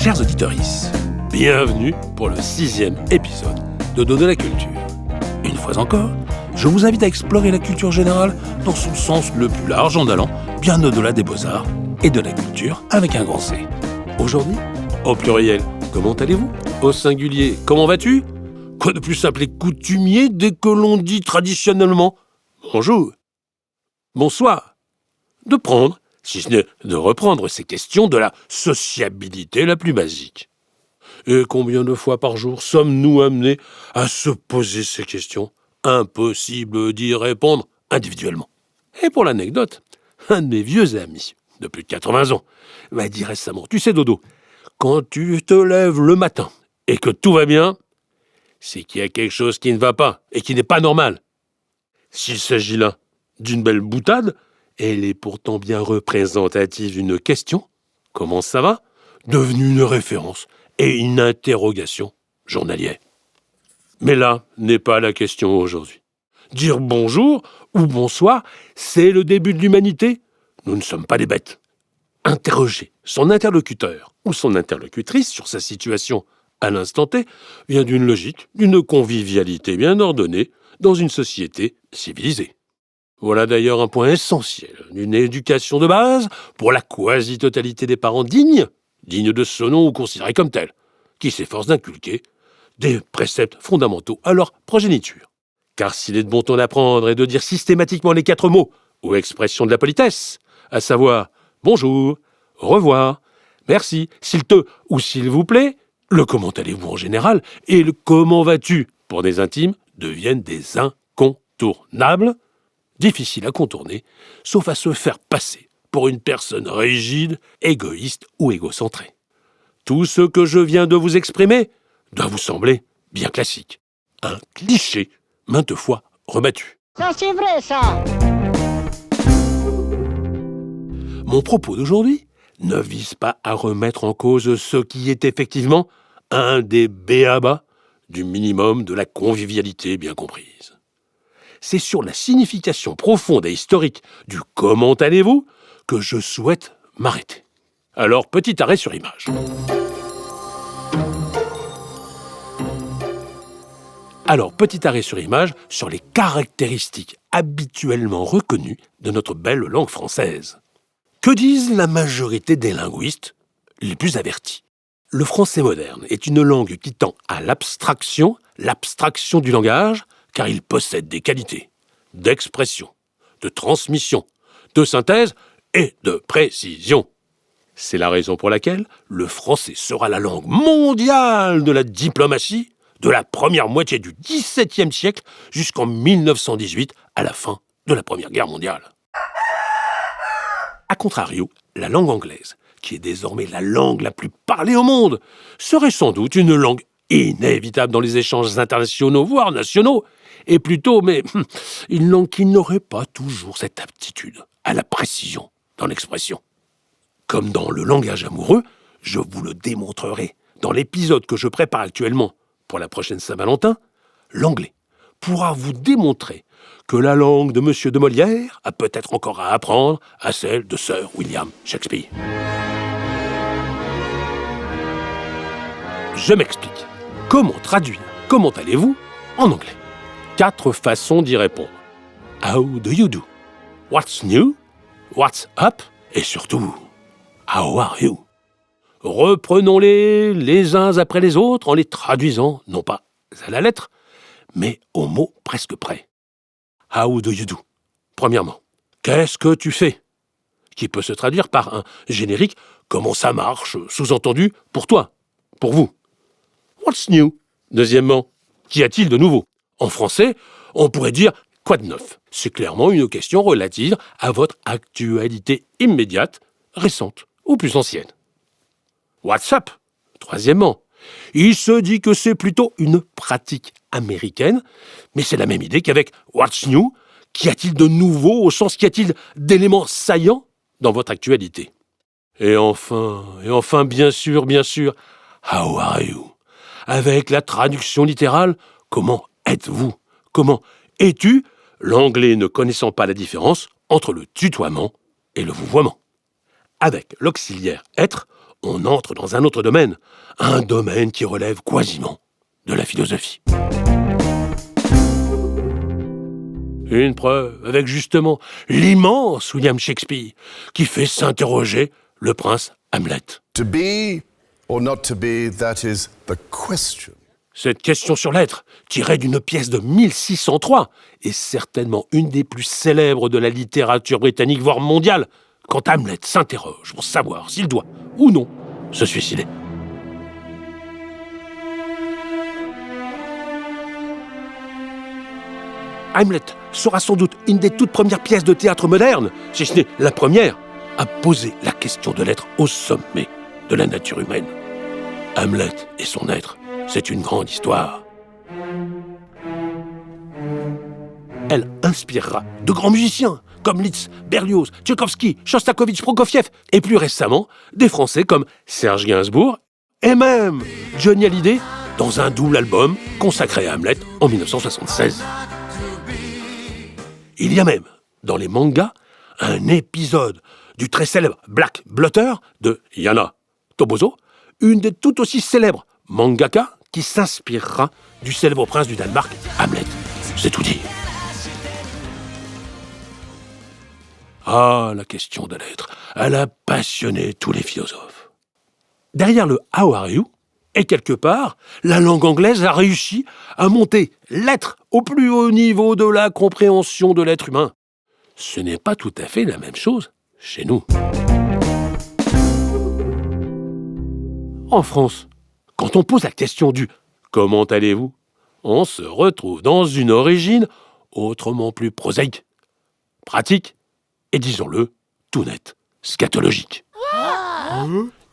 Chers auditeurs, bienvenue pour le 6e épisode de Dos de la culture. Une fois encore, je vous invite à explorer la culture générale dans son sens le plus large en allant bien au-delà des beaux-arts et de la culture avec un grand C. Aujourd'hui, au pluriel, comment allez-vous ? Au singulier, comment vas-tu ? Quoi de plus simple et coutumier dès que l'on dit traditionnellement « bonjour »,« bonsoir », de prendre, si ce n'est de reprendre ces questions de la sociabilité la plus basique. Et combien de fois par jour sommes-nous amenés à se poser ces questions ? Impossible d'y répondre individuellement. Et pour l'anecdote, un de mes vieux amis, de plus de 80 ans, m'a dit récemment, tu sais Dodo, quand tu te lèves le matin et que tout va bien, c'est qu'il y a quelque chose qui ne va pas et qui n'est pas normal. S'il s'agit là d'une belle boutade, elle est pourtant bien représentative d'une question, comment ça va, devenue une référence et une interrogation journalière. Mais là n'est pas la question aujourd'hui. Dire bonjour ou bonsoir, c'est le début de l'humanité. Nous ne sommes pas des bêtes. Interroger son interlocuteur ou son interlocutrice sur sa situation à l'instant T vient d'une logique, d'une convivialité bien ordonnée dans une société civilisée. Voilà d'ailleurs un point essentiel d'une éducation de base pour la quasi-totalité des parents dignes de ce nom ou considérés comme tels, qui s'efforcent d'inculquer des préceptes fondamentaux à leur progéniture. Car s'il est de bon ton d'apprendre et de dire systématiquement les 4 mots ou expressions de la politesse, à savoir bonjour, au revoir, merci, s'il te ou s'il vous plaît, le comment allez-vous en général et le comment vas-tu pour des intimes deviennent des incontournables, difficiles à contourner, sauf à se faire passer pour une personne rigide, égoïste ou égocentrée. Tout ce que je viens de vous exprimer doit vous sembler bien classique. Un cliché maintes fois rebattu. Ça, c'est vrai, ça! Mon propos d'aujourd'hui ne vise pas à remettre en cause ce qui est effectivement un des b.a.-ba du minimum de la convivialité bien comprise. C'est sur la signification profonde et historique du « comment allez-vous » que je souhaite m'arrêter. Alors, petit arrêt sur image. Sur les caractéristiques habituellement reconnues de notre belle langue française. Que disent la majorité des linguistes les plus avertis ? Le français moderne est une langue qui tend à l'abstraction du langage, car il possède des qualités d'expression, de transmission, de synthèse et de précision. C'est la raison pour laquelle le français sera la langue mondiale de la diplomatie de la première moitié du XVIIe siècle jusqu'en 1918, à la fin de la Première Guerre mondiale. A contrario, la langue anglaise, qui est désormais la langue la plus parlée au monde, serait sans doute une langue inévitable dans les échanges internationaux, voire nationaux, et plutôt, une langue qui n'aurait pas toujours cette aptitude à la précision dans l'expression. Comme dans le langage amoureux, je vous le démontrerai dans l'épisode que je prépare actuellement pour la prochaine Saint-Valentin, l'anglais pourra vous démontrer que la langue de Monsieur de Molière a peut-être encore à apprendre à celle de Sir William Shakespeare. Je m'explique. Comment traduire « comment allez-vous » en anglais ? 4 façons d'y répondre. How do you do ? What's new ? What's up ? Et surtout, how are you ? Reprenons-les les uns après les autres en les traduisant, non pas à la lettre, mais au mot presque près. How do you do ? Premièrement, qu'est-ce que tu fais ? Qui peut se traduire par un générique « comment ça marche ?» sous-entendu « pour toi, pour vous ». What's new ? Deuxièmement, qu'y a-t-il de nouveau ? En français, on pourrait dire « quoi de neuf ?» C'est clairement une question relative à votre actualité immédiate, récente ou plus ancienne. What's up ? Troisièmement, il se dit que c'est plutôt une pratique américaine, mais c'est la même idée qu'avec What's new ? Qu'y a-t-il de nouveau au sens qu'y a-t-il d'éléments saillants dans votre actualité ? Et enfin, bien sûr, How are you ? Avec la traduction littérale, comment êtes-vous ? Comment es-tu ? L'anglais ne connaissant pas la différence entre le tutoiement et le vouvoiement. Avec l'auxiliaire être, on entre dans un autre domaine, un domaine qui relève quasiment de la philosophie. Une preuve avec justement l'immense William Shakespeare qui fait s'interroger le prince Hamlet. To be or not to be, that is the question. Cette question sur l'être, tirée d'une pièce de 1603, est certainement une des plus célèbres de la littérature britannique, voire mondiale, quand Hamlet s'interroge pour savoir s'il doit ou non se suicider. Hamlet sera sans doute une des toutes premières pièces de théâtre moderne, si ce n'est la première, à poser la question de l'être au sommet de la nature humaine. Hamlet et son être, c'est une grande histoire. Elle inspirera de grands musiciens comme Liszt, Berlioz, Tchaïkovski, Chostakovitch, Prokofiev et plus récemment des Français comme Serge Gainsbourg et même Johnny Hallyday dans un double album consacré à Hamlet en 1976. Il y a même, dans les mangas, un épisode du très célèbre Black Blutter de Yana Toboso, une des tout aussi célèbres mangaka qui s'inspirera du célèbre prince du Danemark, Hamlet. C'est tout dire. Ah, la question de l'être, elle a passionné tous les philosophes. Derrière le « How are you ?» et quelque part, la langue anglaise a réussi à monter l'être au plus haut niveau de la compréhension de l'être humain. Ce n'est pas tout à fait la même chose chez nous. En France, quand on pose la question du « Comment allez-vous ?», on se retrouve dans une origine autrement plus prosaïque, pratique et, disons-le, tout net, scatologique.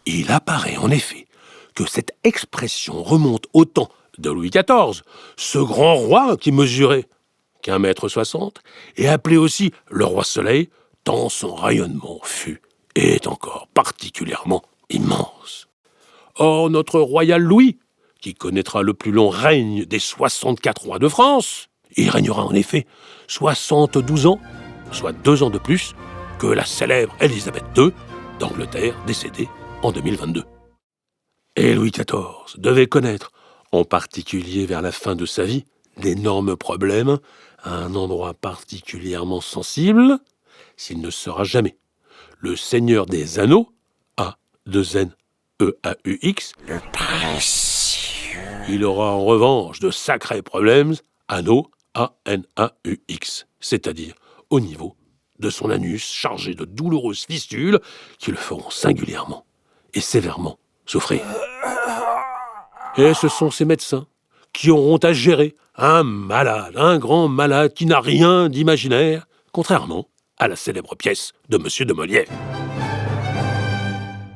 Il apparaît en effet que cette expression remonte au temps de Louis XIV, ce grand roi qui mesurait qu'1,60 m et appelé aussi le roi Soleil, tant son rayonnement fut et est encore particulièrement immense. Or, notre royal Louis, qui connaîtra le plus long règne des 64 rois de France, il régnera en effet 72 ans, soit 2 ans de plus que la célèbre Élisabeth II d'Angleterre, décédée en 2022. Et Louis XIV devait connaître, en particulier vers la fin de sa vie, d'énormes problèmes à un endroit particulièrement sensible, s'il ne sera jamais le Seigneur des Anneaux, A-2-N-E-A-U-X, le précieux. Il aura en revanche de sacrés problèmes, anneaux, A-N-A-U-X, c'est-à-dire au niveau de son anus chargé de douloureuses fistules qui le feront singulièrement et sévèrement souffrir. Et ce sont ces médecins qui auront à gérer un malade, un grand malade qui n'a rien d'imaginaire, contrairement à la célèbre pièce de Monsieur de Molière.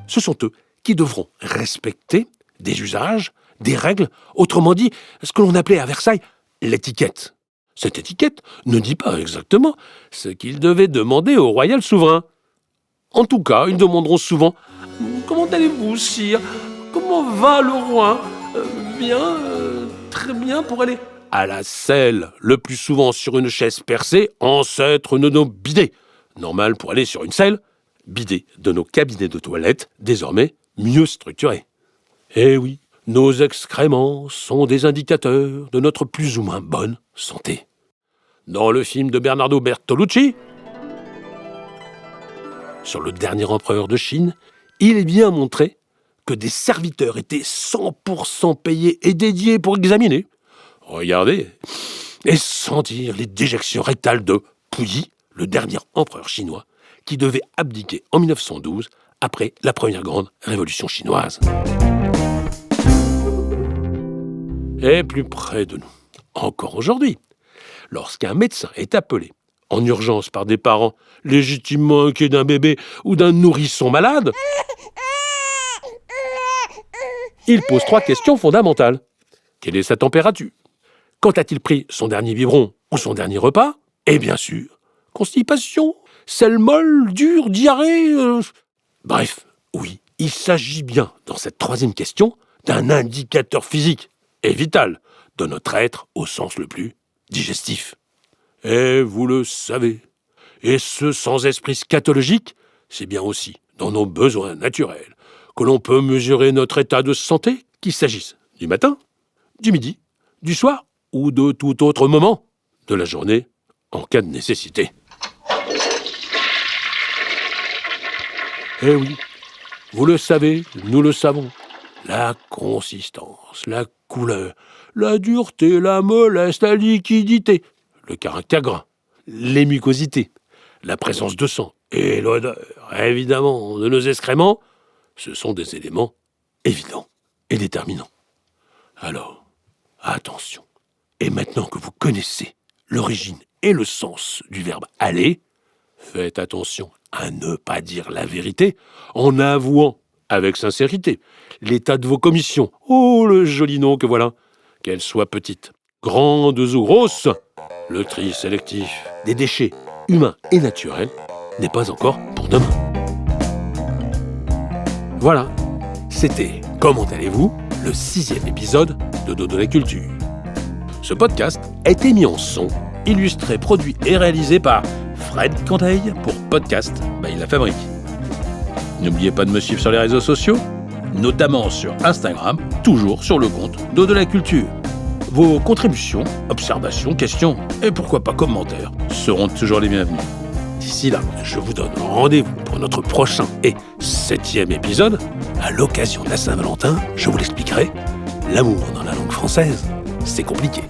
Ce sont eux qui devront respecter des usages, des règles, autrement dit, ce que l'on appelait à Versailles l'étiquette. Cette étiquette ne dit pas exactement ce qu'ils devaient demander au royal souverain. En tout cas, ils demanderont souvent « Comment allez-vous, sire ? Comment va le roi ? Bien, très bien pour aller à la selle, le plus souvent sur une chaise percée, ancêtre de nos bidets. Normal pour aller sur une selle, bidet de nos cabinets de toilette, désormais mieux structurés. Eh oui, nos excréments sont des indicateurs de notre plus ou moins bonne santé. Dans le film de Bernardo Bertolucci, sur le dernier empereur de Chine, il est bien montré que des serviteurs étaient 100% payés et dédiés pour examiner, regarder et sentir les déjections rectales de Puyi, le dernier empereur chinois, qui devait abdiquer en 1912 après la première grande révolution chinoise. Et plus près de nous, encore aujourd'hui, lorsqu'un médecin est appelé en urgence par des parents légitimement inquiets d'un bébé ou d'un nourrisson malade, il pose 3 questions fondamentales. Quelle est sa température ? Quand a-t-il pris son dernier biberon ou son dernier repas ? Et bien sûr, constipation, selle molle, dure, diarrhée... Bref, oui, il s'agit bien, dans cette 3e question, d'un indicateur physique et vital de notre être au sens le plus digestif. Et vous le savez, et ce sans esprit scatologique, c'est bien aussi dans nos besoins naturels que l'on peut mesurer notre état de santé, qu'il s'agisse du matin, du midi, du soir ou de tout autre moment de la journée en cas de nécessité. Eh oui, vous le savez, nous le savons. La consistance, la couleur, la dureté, la mollesse, la liquidité, le caractère gras, les mucosités, la présence de sang et l'odeur, évidemment, de nos excréments, ce sont des éléments évidents et déterminants. Alors, attention. Et maintenant que vous connaissez l'origine et le sens du verbe « aller », faites attention à ne pas dire la vérité en avouant avec sincérité l'état de vos commissions. Oh, le joli nom que voilà. Qu'elles soient petites, grandes ou grosses, le tri sélectif des déchets humains et naturels n'est pas encore pour demain. Voilà, c'était Comment allez-vous, le 6e épisode de Dodo la Culture. Ce podcast a été mis en son, illustré, produit et réalisé par Fred Canteil pour Podcast by La Fabrique. N'oubliez pas de me suivre sur les réseaux sociaux, notamment sur Instagram, toujours sur le compte Dodo la Culture. Vos contributions, observations, questions et pourquoi pas commentaires seront toujours les bienvenus. D'ici là, je vous donne rendez-vous pour notre prochain et 7e épisode. À l'occasion de la Saint-Valentin, je vous l'expliquerai, l'amour dans la langue française, c'est compliqué.